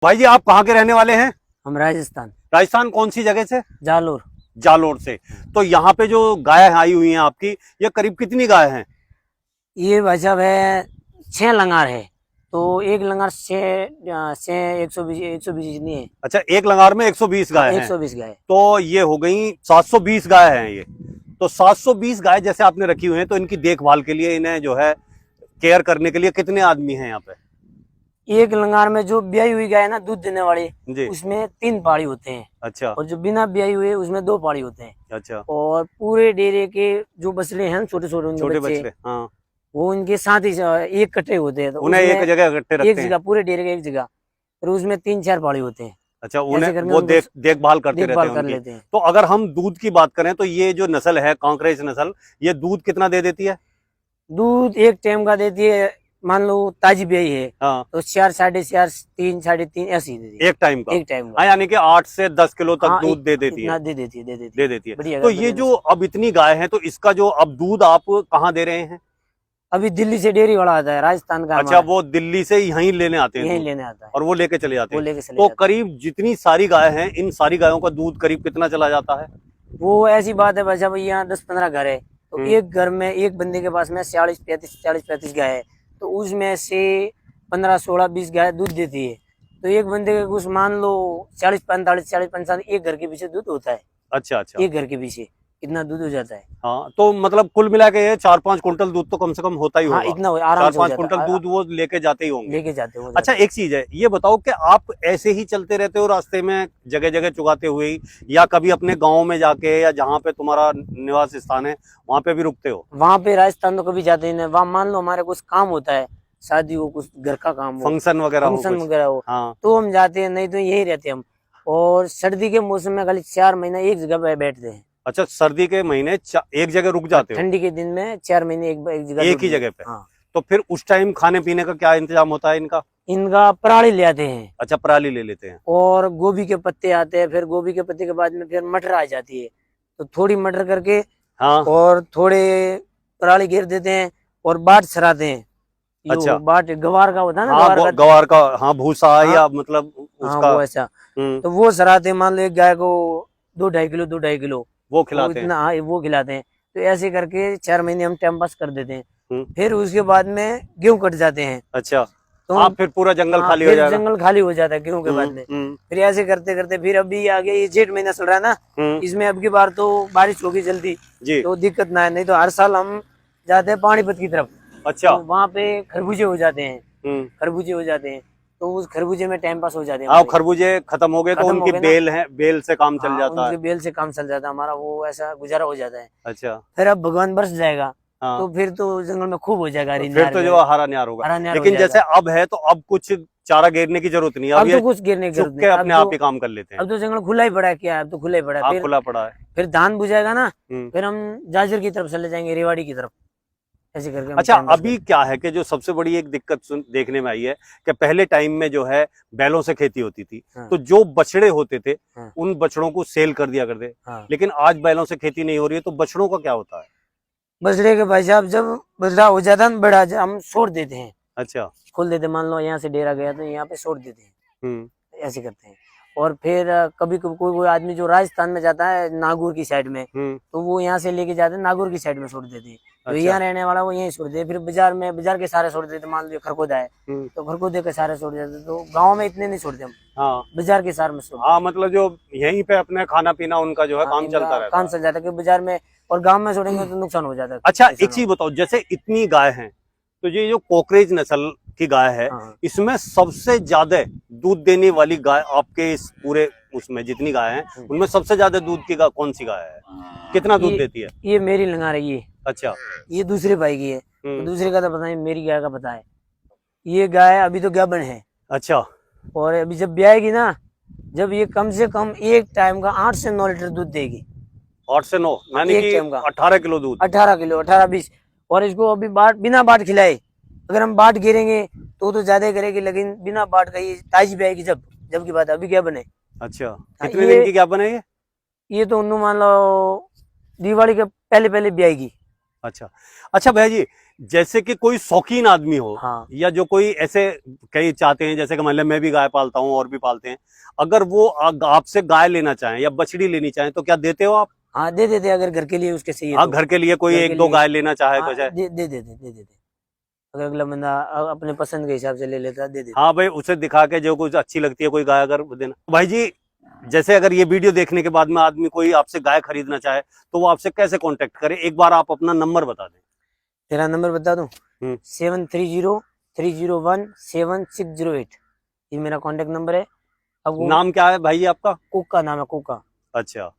भाई जी, आप कहाँ के रहने वाले हैं? हम राजस्थान। राजस्थान कौन सी जगह से? जालोर। जालोर से। तो यहाँ पे जो गाय आई हुई हैं आपकी, ये करीब कितनी गाय हैं? ये भाई साहब है 6 लंगार है। तो एक लंगार से 120 जितनी है। अच्छा, एक लंगार में 120 गाय हैं। 120 गाय। तो ये हो गई 720 गाय हैं ये। तो 720 गाय जैसे आपने रखी हुई हैं, तो इनकी देखभाल के लिए, इन्हें जो है केयर करने के लिए कितने आदमी हैं यहाँ पे? एक लंगार में जो ब्याई हुई गाय है ना, दूध देने वाली, जी। उसमें 3 पाड़ी होते हैं। अच्छा और जो बिना ब्याई हुए उसमें 2 पाड़ी होते हैं। अच्छा। और पूरे डेरे के जो बछड़े हैं, छोटे छोटे उनके छोटे बच्चे, बछड़े, हाँ, वो उनके साथ ही एक कट्टे होते हैं। तो उन्हें एक जगह इकट्ठे रखते एक हैं? जगह, पूरे डेरे के एक जगह, फिर उसमें 3-4 पाड़ी होते हैं। अच्छा, उन्हें करके वो उनको देखभाल करते रहते हैं कर उनकी। लेते हैं। तो अगर हम दूध की बात करें, तो ये जो नस्ल है कांकरेज नस्ल, ये दूध कितना दे देती है? दूध एक टाइम का देती है, मान लो ताजी ब्याई है, हाँ, तो 4, 4.5, 3, 3.5 ऐसी देती है। एक टाइम का? एक टाइम हाँ, का। यानी कि 8 से 10 किलो तक हाँ, दूध दे देती इतना है। दे देती है। दे देती है। बढ़िया तो बढ़िया ये जो अब इतनी गाय है, तो इसका जो अब दूध आप कहाँ दे रहे हैं? अभी दिल्ली से डेयरी वाला आता है, राजस्थान का। अच्छा, वो दिल्ली से यहीं लेने आते हैं यही दूध, लेने आता है, और वो लेके चले जाते वो हैं। लेके चले तो जाते करीब जितनी सारी गाय हैं, इन सारी गायों का दूध करीब कितना चला जाता है? हैं। वो ऐसी बात है भाई साहब, यहाँ 10-15 घर है, तो एक घर में एक बंदे के पास में 40-35 गाय है, तो उसमें से 15-16-20 गाय दूध देती है। तो एक बंदे के कुछ मान लो 40-45 एक घर के पीछे दूध होता है। अच्छा अच्छा। एक घर के पीछे इतना दूध हो जाता है। हाँ, तो मतलब कुल मिला के ये 4-5 कुंटल दूध तो कम से कम होता ही हाँ, होगा। इतना आराम से हो 4-5 जाता कुंटल है। दूध वो लेके जाते ही होंगे। लेके जाते हो। अच्छा, एक चीज है, ये बताओ कि आप ऐसे ही चलते रहते हो रास्ते में जगह जगह चुगाते हुए ही, या कभी अपने गांव में जाके, या जहाँ पे तुम्हारा निवास स्थान है वहां पे भी रुकते हो? वहाँ पे राजस्थान तो कभी जाते ही नहीं। वहाँ मान लो हमारे कुछ काम होता है, शादी हो, कुछ घर का काम हो, फंक्शन वगैरह हो फंक्शन कुछ? वगैरह हो, हाँ। तो हम जाते हैं, नहीं तो यही रहते हम। और सर्दी के मौसम में खाली 4 महीने एक जगह पे बैठते हैं। अच्छा, सर्दी के महीने एक जगह रुक जाते हो? ठंडी के दिन में 4 महीने एक जगह एक ही जगह पे? हाँ। तो फिर उस टाइम खाने पीने का क्या इंतजाम होता है इनका? इनका पराली ले आते हैं। अच्छा, पराली ले लेते हैं। और गोभी के पत्ते आते हैं, फिर गोभी के पत्ते के बाद में फिर मटर आ जाती है, तो थोड़ी मटर करके, हाँ, और थोड़े पराली घेर देते हैं, और बाट सराते हैं। अच्छा। बाट गवार का होता है ना, हाँ, गवार का, हाँ, भूसा, हाँ, या मतलब हाँ, उसका। वो ऐसा। तो वो सराते हैं, मान लो एक गाय को 2-2.5 किलो वो खिलाते हैं। इतना, हाँ, वो खिलाते हैं। तो ऐसे करके 4 महीने हम टाइम पास कर देते हैं। हम्म। फिर उसके बाद में गेहूं कट जाते हैं। अच्छा, तो हाँ, फिर पूरा जंगल हाँ, खाली हो फिर जाएगा। जंगल खाली हो जाता है गेहूं के बाद में। फिर ऐसे करते करते फिर अभी आगे ये जेठ महीना चल रहा है ना, इसमें अब की बार तो बारिश होगी जल्दी, जी। तो दिक्कत ना है। नहीं तो हर साल हम जाते हैं पानीपत की तरफ। अच्छा। तो वहाँ पे खरबूजे हो जाते हैं। खरबूजे हो जाते हैं, तो उस खरबूजे में टाइम पास हो जाते हैं। हाँ, खरबूजे खत्म हो गए तो उनकी बेल है, बेल से काम चल जाता है। उनकी बेल से काम चल जाता है हमारा, वो ऐसा गुजारा हो जाता है। अच्छा। फिर अब भगवान बरस जाएगा, हाँ। तो फिर तो जंगल में खूब हो जाएगा। फिर तो जो हरा न्यार होगा। लेकिन जैसे अब है, तो अब कुछ चारा घेरने की जरूरत नहीं है। अब तो कुछ गिरने की जरूरत नहीं, अपने आप ही काम कर लेते हैं। अब तो जंगल खुला ही पड़ा है। क्या, अब तो खुला ही पड़ा है। खुला पड़ा है। फिर धान बुझाएगा ना, फिर हम जाजर की तरफ चले जाएंगे, रेवाड़ी की तरफ, ऐसे करके। अच्छा, अभी क्या है कि जो सबसे बड़ी एक दिक्कत देखने में आई है कि पहले टाइम में जो है बैलों से खेती होती थी। हाँ। तो जो बछड़े होते थे, हाँ। उन बछड़ों को सेल कर दिया करते। हाँ। लेकिन आज बैलों से खेती नहीं हो रही है, तो बछड़ों का क्या होता है? बछड़े के भाई साहब जब बछड़ा हो जाता है बड़ा, हम छोड़ देते हैं। अच्छा। खोल देते, मान लो यहाँ से डेरा गया तो यहाँ पे छोड़ देते हैं, ऐसे करते हैं। और फिर कभी कभी कोई आदमी जो राजस्थान में जाता है नागौर की साइड में, तो वो यहाँ से लेके जाते हैं, नागौर की साइड में छोड़ देते हैं। तो अच्छा। यहाँ रहने वाला वो यहीं छोड़ देते। फिर बाजार में, बाजार के सारे छोड़ देते। मान लो खरगोदा है, तो खरगोदे के सारे छोड़ देते। तो गाँव में इतने नहीं छोड़ते हम। हाँ, बाजार के सारे में छोड़ते। हाँ, मतलब जो यहीं पे अपने खाना पीना उनका जो है काम चलता रहता है। काम चल जाता है, क्योंकि बाजार में और गाँव में छोड़ेंगे तो नुकसान हो जाता है। अच्छा, एक चीज बताओ, जैसे इतनी गाय हैं, तो ये जो कोकरेज नस्ल की गाय है, इसमें सबसे ज्यादा दूध देने वाली गाय आपके इस पूरे उसमें जितनी गाय हैं, उनमें सबसे ज्यादा दूध की गाय कौन सी गाय है? कितना दूध देती है? ये मेरी लंगार है ये। अच्छा। ये दूसरे भाई की है, तो दूसरे का तो पता नहीं, मेरी गाय का पता है। ये गाय अभी तो गाभण है। अच्छा। और अभी जब ब्याएगी ना, जब ये कम से कम एक टाइम का 8 से 9 लीटर दूध देगी। 8 से 9 यानी कि 18 किलो दूध। 18 किलो, 18-20। और इसको अभी बिना बाट खिलाए, अगर हम बाट गिरेंगे तो ज्यादा करेगी, लेकिन बिना बाट का ये ताजी ब्याएगी जब की बात है। अभी क्या बने। अच्छा, कितने दिन की क्या बने ये तो उन्नू मान लो दिवाली के पहले ब्याएगी। अच्छा। अच्छा भैया जी, जैसे कि कोई शौकीन आदमी हो, हाँ या जो कोई ऐसे कई चाहते हैं, जैसे कि मान लो मैं भी गाय पालता हूँ और भी पालते हैं, अगर वो आपसे गाय लेना चाहें या बछड़ी लेनी चाहें तो क्या देते हो आप? हाँ दे देते, अगर घर के लिए उसके चाहिए हाँ, तो। घर के लिए कोई घर के एक दो लिए गाय लेना चाहे हाँ, कुछ है? दे देते। अगर अगला बंदा अपने पसंद के हिसाब से ले लेता दे देते। हाँ भाई, उसे दिखा के जो कुछ अच्छी लगती है कोई गाय अगर देना। भाई जी, जैसे अगर ये वीडियो देखने के बाद में आदमी कोई आपसे गाय खरीदना चाहे तो वो आपसे कैसे कांटेक्ट करे? एक बार आप अपना नंबर बता दें। तेरा नंबर बता दूं? 7303017608, ये मेरा कांटेक्ट नंबर है। अब वो नाम क्या है भाई आपका? कुक का नाम है, कुका। अच्छा,